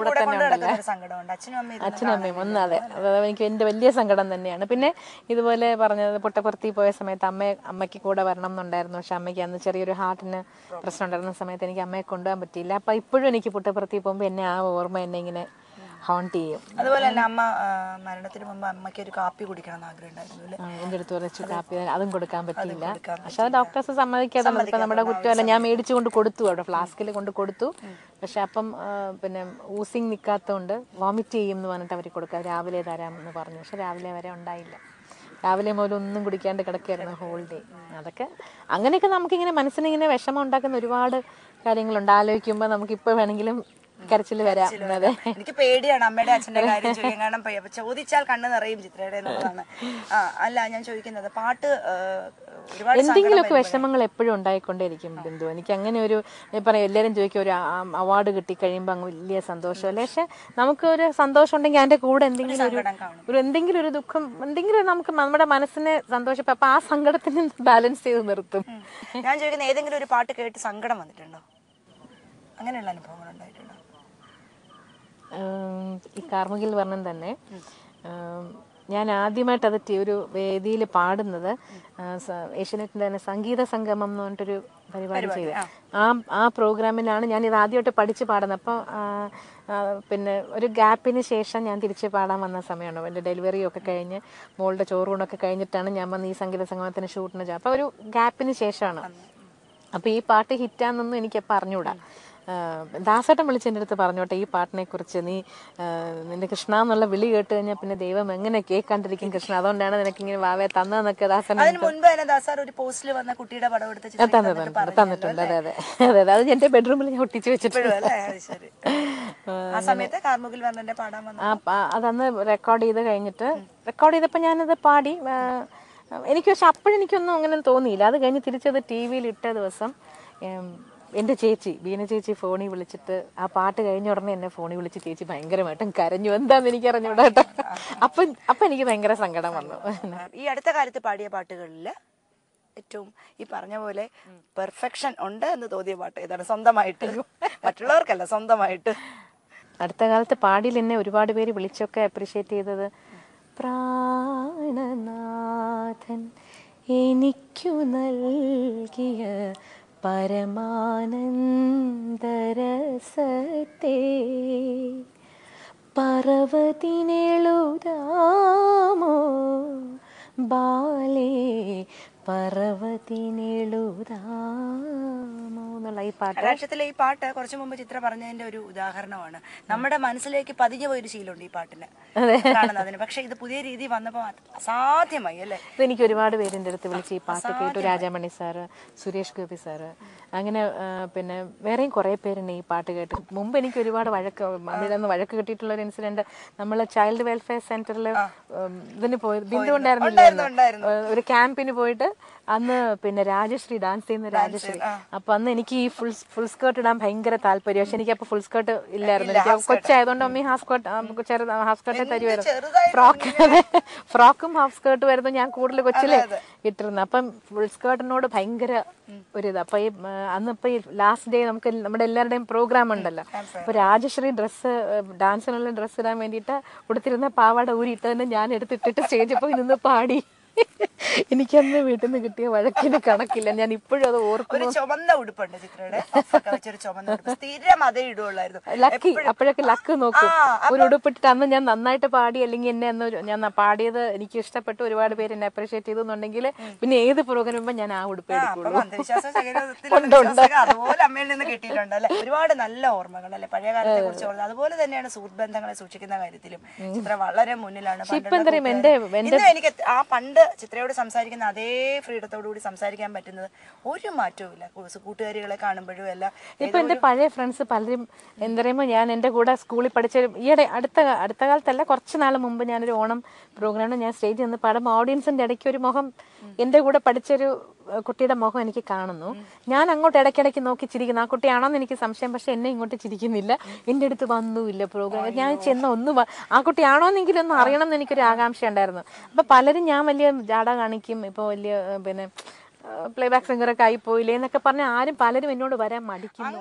കൂടെ തന്നെ ഉണ്ടല്ലോ. അച്ഛനും അമ്മയും ഒന്ന്. അതെ, അതായത് എനിക്ക് എൻ്റെ വലിയ സങ്കടം തന്നെയാണ്. പിന്നെ ഇതുപോലെ പറഞ്ഞത് പുട്ടപർത്തി പോയ സമയത്ത് അമ്മയ്ക്ക് കൂടെ വരണം എന്നുണ്ടായിരുന്നു. പക്ഷെ അമ്മയ്ക്ക് അന്ന് ചെറിയൊരു ഹാർട്ടിന് പ്രശ്നം ഉണ്ടായിരുന്ന സമയത്ത് എനിക്ക് അമ്മയെ കൊണ്ടുപോകാൻ പറ്റിയില്ല. അപ്പം ഇപ്പോഴും എനിക്ക് പുട്ടപർത്തി പോകുമ്പോൾ എന്നെ ആ ഓർമ്മ എന്നെ ഇങ്ങനെ ഹോണ്ട് ചെയ്യും. അതുപോലെ തന്നെ അമ്മ മരണത്തിന് മുമ്പ് അമ്മയ്ക്ക് ഒരു കാപ്പി കുടിക്കണം എന്ന് ആഗ്രഹം ഉണ്ടായിരുന്നു. എൻ്റെ അടുത്ത് കുറച്ച് കാപ്പി അതും കൊടുക്കാൻ പറ്റിയില്ല. പക്ഷെ അത് ഡോക്ടേഴ്സ് സമ്മതിക്കാതെ ഇപ്പം നമ്മുടെ കുറ്റമല്ല. ഞാൻ മേടിച്ചു കൊണ്ട് കൊടുത്തു, അവിടെ ഫ്ലാസ്കിൽ കൊണ്ട് കൊടുത്തു. പക്ഷെ അപ്പം പിന്നെ ഊസിങ് നിൽക്കാത്തതുകൊണ്ട് വോമിറ്റ് ചെയ്യും എന്ന് പറഞ്ഞിട്ട് അവർ കൊടുക്കുക, രാവിലെ തരാമെന്ന് പറഞ്ഞു. പക്ഷെ രാവിലെ വരെ ഉണ്ടായില്ല. രാവിലെ മുതൽ ഒന്നും കുടിക്കാണ്ട് കിടക്കുകയായിരുന്നു ഹോൾ ഡേ. അതൊക്കെ അങ്ങനെയൊക്കെ നമുക്കിങ്ങനെ മനസ്സിനിങ്ങനെ വിഷമം ഉണ്ടാക്കുന്ന ഒരുപാട് കാര്യങ്ങളുണ്ട്. ആലോചിക്കുമ്പോൾ നമുക്കിപ്പോൾ വേണമെങ്കിലും കരച്ചിൽ വരാം. എനിക്ക് പേടിയാണ് അമ്മയുടെ അച്ഛൻ്റെ കാര്യം ചോദിക്കാൻ. കാരണം ചോദിച്ചാൽ കണ്ണ് നിറയും ചിത്രയുടെ എന്നുള്ളതാണ്. അല്ല, ഞാൻ ചോദിക്കുന്നത് പാട്ട് എന്തെങ്കിലുമൊക്കെ വിഷമങ്ങൾ എപ്പോഴും ഉണ്ടായിക്കൊണ്ടേയിരിക്കും ബിന്ദു. എനിക്ക് അങ്ങനെ ഒരു പറയാം, എല്ലാവരും ചോദിക്കും ഒരു അവാർഡ് കിട്ടിക്കഴിയുമ്പോൾ അങ്ങ് വലിയ സന്തോഷമല്ലേ. പക്ഷെ നമുക്ക് ഒരു സന്തോഷം ഉണ്ടെങ്കിൽ അതിൻ്റെ കൂടെ എന്തെങ്കിലും ഒരു ദുഃഖം, എന്തെങ്കിലും നമുക്ക് നമ്മുടെ മനസ്സിനെ സന്തോഷിപ്പം. അപ്പം ആ സങ്കടത്തിന് ബാലൻസ് ചെയ്ത് നിർത്തും. ഞാൻ ചോദിക്കുന്ന ഏതെങ്കിലും ഒരു പാട്ട് കേട്ട് സങ്കടം വന്നിട്ടുണ്ടോ? അങ്ങനെയുള്ള അനുഭവങ്ങൾ ഉണ്ടായിട്ടുണ്ടോ? ഈ കാർമുകിൽ വർണ്ണം തന്നെ ഞാൻ ആദ്യമായിട്ട് അത് ഒരു വേദിയിൽ പാടുന്നത് ഏഷ്യാനെറ്റിൻ്റെ തന്നെ സംഗീത സംഗമം എന്ന് പറഞ്ഞിട്ടൊരു പരിപാടി ചെയ്ത് ആ പ്രോഗ്രാമിലാണ് ഞാൻ ഇത് ആദ്യമായിട്ട് പഠിച്ച് പാടുന്നത്. അപ്പോൾ പിന്നെ ഒരു ഗ്യാപ്പിന് ശേഷം ഞാൻ തിരിച്ച് പാടാൻ വന്ന സമയമാണ്. എൻ്റെ ഡെലിവറിയൊക്കെ കഴിഞ്ഞ് മോളുടെ ചോറൂണൊക്കെ കഴിഞ്ഞിട്ടാണ് ഞാൻ വന്ന് ഈ സംഗീത സംഗമത്തിന് ഷൂട്ടിന് ചെയ്യുക. അപ്പോൾ ഒരു ഗ്യാപ്പിന് ശേഷമാണ്. അപ്പോൾ ഈ പാട്ട് ഹിറ്റാന്നൊന്നും എനിക്കപ്പോൾ അറിഞ്ഞൂടാ. ദാസേട്ടൻ വിളിച്ച് എൻ്റെ അടുത്ത് പറഞ്ഞോട്ടെ, ഈ പാട്ടിനെ കുറിച്ച് നീ നിന്റെ കൃഷ്ണ എന്നുള്ള വിളി കേട്ട് കഴിഞ്ഞാൽ പിന്നെ ദൈവം എങ്ങനെ കേൾക്കാണ്ടിരിക്കും കൃഷ്ണ, അതുകൊണ്ടാണ് നിനക്ക് ഇങ്ങനെ വാവേ തന്നതെന്നൊക്കെ ദാസേട്ടൻ തന്നിട്ടുണ്ട്. അതെ അതെ അതെ അതെ, അത് എൻ്റെ ബെഡ്റൂമിൽ ഞാൻ ഒട്ടിച്ച് വെച്ചിട്ടുണ്ട്. അതന്ന് റെക്കോർഡ് ചെയ്തപ്പോൾ ഞാനത് പാടി. എനിക്ക് പക്ഷെ അപ്പോഴെനിക്കൊന്നും അങ്ങനെ തോന്നിയില്ല. അത് കഴിഞ്ഞ് തിരിച്ചത് ടി വിയിൽ ഇട്ട ദിവസം എൻ്റെ ചേച്ചി ബീന ചേച്ചി ഫോണിൽ വിളിച്ചിട്ട് ആ പാട്ട് കഴിഞ്ഞ ഉടനെ എന്നെ ഫോണിൽ വിളിച്ച് ചേച്ചി ഭയങ്കരമായിട്ടും കരഞ്ഞു. എന്താന്ന് എനിക്ക് അറിഞ്ഞൂടാ കേട്ടോ. അപ്പം എനിക്ക് ഭയങ്കര സങ്കടം വന്നു. ഈ അടുത്ത കാലത്ത് പാടിയ പാട്ടുകളിൽ ഏറ്റവും ഈ പറഞ്ഞ പോലെ പെർഫെക്ഷൻ ഉണ്ട് എന്ന് തോന്നിയ പാട്ട് ഏതാണ്? സ്വന്തമായിട്ട്, മറ്റുള്ളവർക്കല്ല, സ്വന്തമായിട്ട്. അടുത്ത കാലത്ത് പാടിയിൽ എന്നെ ഒരുപാട് പേര് വിളിച്ചൊക്കെ അപ്രീഷിയേറ്റ് ചെയ്തത് പ്രാണനാഥൻ എനിക്കു നൽകിയ പരമാനന്ദരസത്തെ പർവ്വതിനെഴുതാമോ ബാലേ പർവ്വതിനെഴുതാമോ എന്നുള്ള ഈ പാട്ട്. അക്ഷരത്തിലെ ഈ പാട്ട് കുറച്ചു മുമ്പ് ചിത്ര പറഞ്ഞതിന്റെ ഒരു ഉദാഹരണമാണ്. നമ്മുടെ മനസ്സിലേക്ക് പതിഞ്ഞു പോയൊരു ശീലമുണ്ട് ഈ പാട്ടിന് കാണുന്നതിന്. പക്ഷെ ഇത് പുതിയ രീതി വന്നപ്പോൾ അസാധ്യമായി അല്ലേ? എനിക്ക് ഒരുപാട് പേരിൻ്റെ അടുത്ത് വിളിച്ച് ഈ പാട്ട് കേട്ടു. രാജാമണി സാറ്, സുരേഷ് ഗോപി സാറ്, അങ്ങനെ പിന്നെ വേറെയും കുറേ പേരുണ്ട് ഈ പാട്ട് കേട്ട്. മുമ്പ് എനിക്ക് ഒരുപാട് വഴക്ക് കിട്ടിയിട്ടുള്ള ഒരു ഇൻസിഡന്റ്, നമ്മൾ ചൈൽഡ് വെൽഫെയർ സെന്ററിൽ ഇതിന് പോയി ബിന്ദു ഉണ്ടായിരുന്നില്ല, ഒരു ക്യാമ്പിന് പോയിട്ട് അന്ന് പിന്നെ രാജശ്രീ ഡാൻസ് ചെയ്യുന്ന രാജശ്രീ. അപ്പൊ അന്ന് എനിക്ക് ഈ ഫുൾ സ്കേർട്ട് ഇടാൻ ഭയങ്കര താല്പര്യം. പക്ഷെ എനിക്ക് അപ്പൊ ഫുൾ സ്കേർട്ട് ഇല്ലായിരുന്നു. എനിക്ക് കൊച്ചായതുകൊണ്ട് അമ്മ ഹാഫ് സ്കേർട്ടേ തരുമായിരുന്നു. ഫ്രോക്കും ഹാഫ് സ്കേർട്ട് വരുന്നു ഞാൻ കൂടുതൽ കൊച്ചില് ഇട്ടിരുന്നു. അപ്പം ഫുൾ സ്കേർട്ടിനോട് ഭയങ്കര ഒരിത്. അപ്പൊ ഈ അന്നിപ്പോ ഈ ലാസ്റ്റ് ഡേ നമുക്ക് നമ്മുടെ എല്ലാവരുടെയും പ്രോഗ്രാം ഉണ്ടല്ലോ. അപ്പൊ രാജശ്രീ ഡാൻസിനുള്ള ഡ്രസ്സ് ഇടാൻ വേണ്ടിയിട്ട് കൊടുത്തിരുന്ന പാവാട ഊരിയിട്ടതിന് ഞാൻ എടുത്തിട്ടിട്ട് സ്റ്റേജിൽ പോയി നിന്ന് പാടി. എനിക്കന്ന് വീട്ടിൽ നിന്ന് കിട്ടിയ വഴക്കിന് കണക്കില്ല. ഞാൻ ഇപ്പോഴും അത് ഓർക്കുന്നു. ചുമന്ന ഉടുപ്പുണ്ട് ചിത്രയുടെ, സ്ഥിരം അതേ ഇടുള്ളായിരുന്നു. ലക്കി അപ്പോഴൊക്കെ ലക്ക് നോക്കും. ഒരു ഉടുപ്പിട്ടിട്ട് അന്ന് ഞാൻ നന്നായിട്ട് പാടി, അല്ലെങ്കിൽ എന്നെ അന്ന് ഞാൻ പാടിയത് എനിക്ക് ഇഷ്ടപ്പെട്ടു, ഒരുപാട് പേര് എന്നെ അപ്രീഷിയേറ്റ് ചെയ്തെന്നുണ്ടെങ്കിൽ പിന്നെ ഏത് പ്രോഗ്രാം ഞാൻ ആ ഉടുപ്പ് എടുക്കുള്ളൂ. അതുപോലെ അമ്മയിൽ നിന്ന് കിട്ടിയിട്ടുണ്ട് അല്ലെ ഒരുപാട് നല്ല ഓർമ്മകൾ അല്ലെ പഴയ കാലത്തെ കുറിച്ച്. അതുപോലെ തന്നെയാണ് സുഹൃത്ത് ബന്ധങ്ങളെ സൂക്ഷിക്കുന്ന കാര്യത്തിലും ചിത്ര വളരെ മുന്നിലാണ്. എനിക്ക് ആ പണ്ട് ചിത്രയോട് സംസാരിക്കുന്ന അതേ ഫ്രീഡത്തോടു കൂടി സംസാരിക്കാൻ പറ്റുന്നത് ഒരു മാറ്റവും ഇല്ല. കൂട്ടുകാരികളെ കാണുമ്പോഴും എല്ലാം ഇപ്പൊ എന്റെ പഴയ ഫ്രണ്ട്സ് പലരും എന്താ പറയുമ്പോൾ ഞാൻ എന്റെ കൂടെ സ്കൂളിൽ പഠിച്ച ഈയിടെ അടുത്ത കാലത്തല്ല കുറച്ച് നാൾ മുമ്പ് ഞാനൊരു ഓണം പ്രോഗ്രാമിന് ഞാൻ സ്റ്റേജിൽ നിന്ന് പാടുമ്പോൾ ഓഡിയൻസിന്റെ ഇടയ്ക്ക് ഒരു മുഖം, എന്റെ കൂടെ പഠിച്ചൊരു കുട്ടിയുടെ മുഖം എനിക്ക് കാണുന്നു. ഞാൻ അങ്ങോട്ട് ഇടയ്ക്കിടയ്ക്ക് നോക്കി ചിരിക്കുന്നു. ആ കുട്ടിയാണോന്ന് എനിക്ക് സംശയം, പക്ഷെ എന്നെ ഇങ്ങോട്ട് ചിരിക്കുന്നില്ല, എന്റെ അടുത്ത് വന്നുമില്ല പ്രോഗ്രാം. ഞാൻ ചെന്ന ആ കുട്ടിയാണോന്നെങ്കിലും ഒന്ന് അറിയണം എന്ന് എനിക്കൊരു ആകാംക്ഷ ഉണ്ടായിരുന്നു. അപ്പൊ പലരും ഞാൻ വലിയ ജാട കാണിക്കും, ഇപ്പൊ വലിയ പിന്നെ പ്ലേബാക്ക് സിംഗറൊക്കെ ആയി പോയില്ലേ എന്നൊക്കെ പറഞ്ഞ് പലരും എന്നോട് വരാൻ മടിക്കുന്നു.